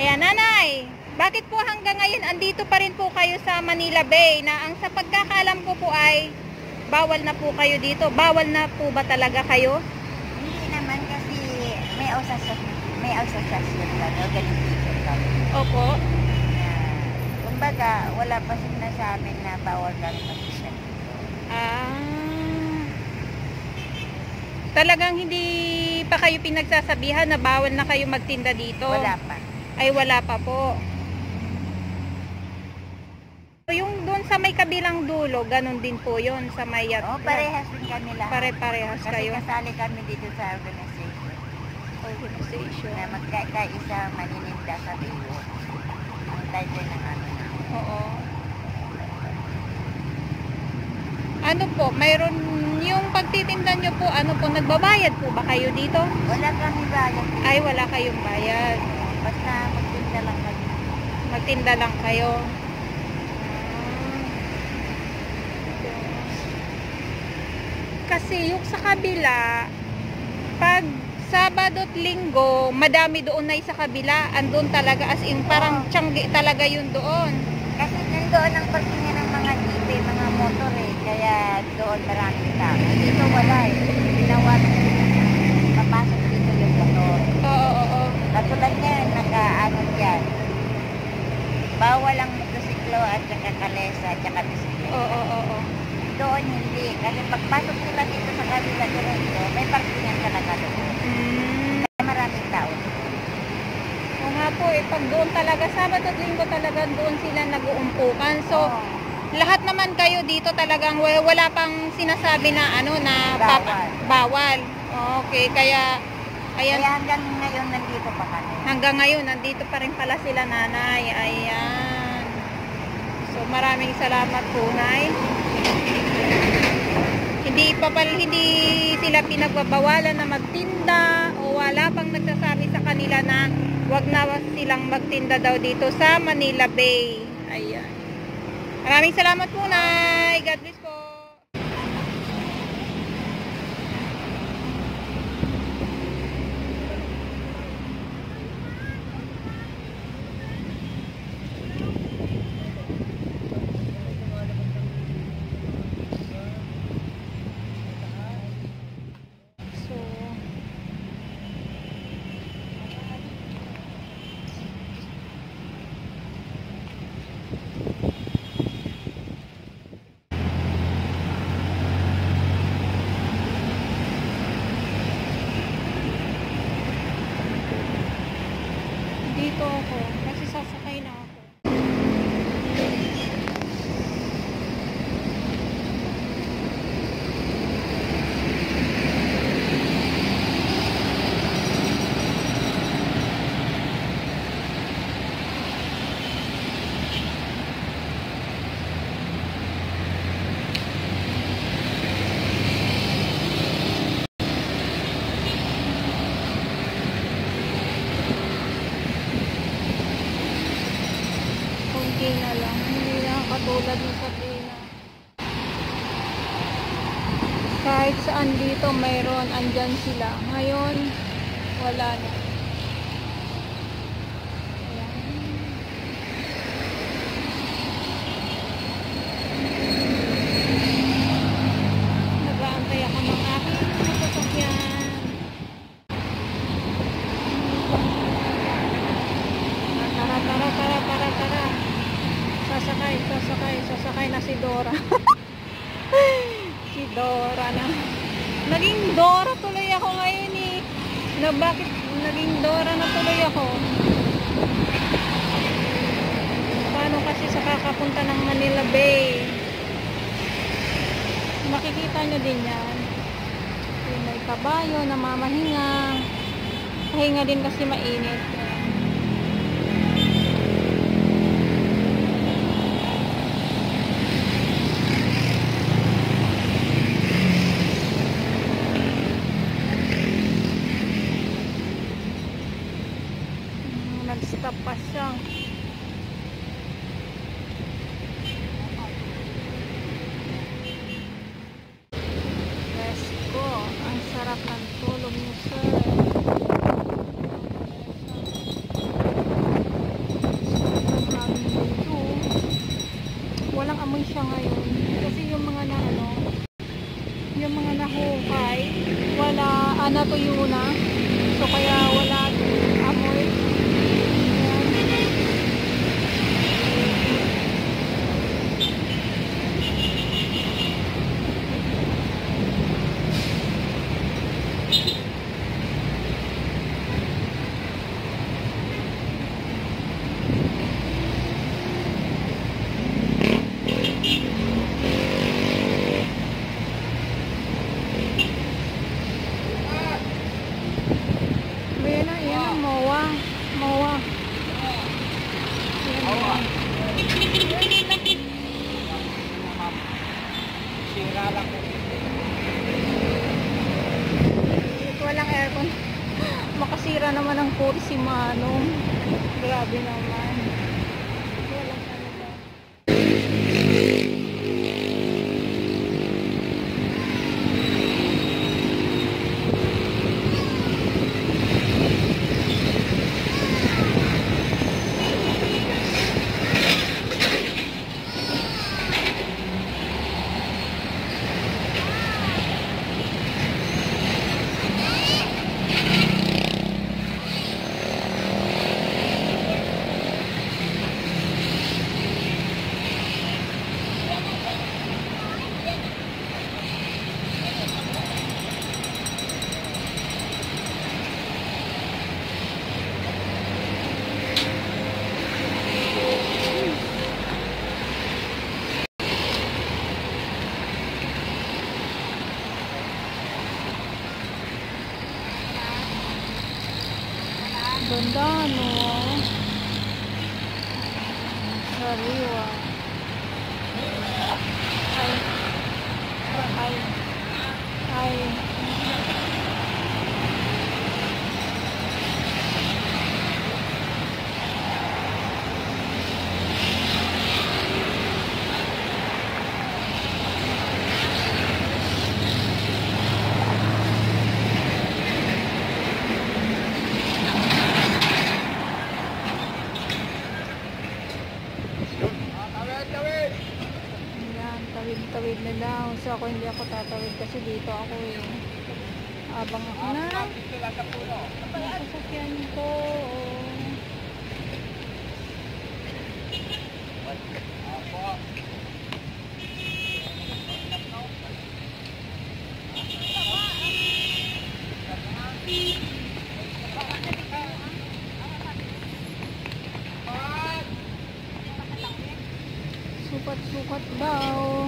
Ayan, nanay, bakit po hanggang ngayon andito pa rin po kayo sa Manila Bay na ang sa pagkakaalam ko po ay bawal na po kayo dito? Bawal na po ba talaga kayo? Hindi naman kasi may association kami, organization kami. Opo. Kumbaga, wala pa sila sa amin na bawal kami mag-isa. Talagang hindi pa kayo pinagsasabihan na bawal na kayo magtinda dito? Wala pa. Ay, wala pa po. Yung doon sa may kabilang dulo, ganun din po yun sa may yacht. Oo, parehas din kami lahat. Pare-parehas kayo. Kasi kasali kami dito sa organization. Na magkaisa manininda sa Rio. Ang title ng ano na. Oo. Ano po, mayroon yung pagtitinda nyo po, ano po, nagbabayad po ba kayo dito? Wala kami bayad. Ay, wala kayong bayad. Basta magtinda lang kami. Magtinda lang kayo. Kasi yung sa kabila, pag Sabado at Linggo, madami doon na sa kabila. Andun talaga, as in parang tiyanggi talaga yun doon. Kasi nandoon ang parkingan ng mga jeep, mga motor eh. Kaya doon maraming tao. Dito wala eh. Ginawa na papasok dito yung motor. Oo. Katulad yan, naka-ano yan. Bawal ang motosiklo at saka kalesa at saka bisiklo. Oo. Doon hindi. Kasi pagpasok sila dito sa kabila diretso, may parkingan talaga doon. Kaya maraming tao. O nga po eh, pag doon talaga, Sabado at Linggo talaga doon sila nag-uumpukan. So, lahat naman kayo dito talagang wala pang sinasabi na ano na bawal. Okay, kaya ayan. Kaya hanggang ngayon nandito pa kami. Hanggang ngayon nandito pa rin pala sila, nanay. Ayan. So, maraming salamat po, nay. Hindi sila pinagbabawalan na magtinda o wala pang nagsasabi sa kanila na wag na silang magtinda daw dito sa Manila Bay. Ayan. Maraming salamat po, nay. God bless po. Dito ako kasi sasakay na ako. Na lang, hindi na katulad ng sa Pina. Kahit saan dito mayroon, andyan sila. Ngayon, wala na. Nag-aantay ako ng aking sasakyan. Tara. Sasakay na si Dora. Si Dora na. Naging Dora tuloy ako ngayon eh. Bakit naging Dora na tuloy ako? Paano kasi sa kakapunta ng Manila Bay? Makikita nyo din yan. Yung may kabayo na mamahinga. Pahinga din kasi mainit. Nag-stop pa siya. Let's go. Ang sarap ng tulog niyo, sir. siya ngayon. Kasi yung mga na ano, yung mga nahukay, wala, natuyo na. So kaya wala amoy. Ayan. Yan ang MOA. MOA. Sira lang po. Walang aircon. Makasira naman ang kursi si Manong. Grabe naman. Walang ano ba. Ganda, no? Sariwa. Ay. Ayan, tawid na daw. So ako hindi ako tatawid kasi dito ako eh. Abang ako na. Sasakyan ko. Sukat-sukat daw.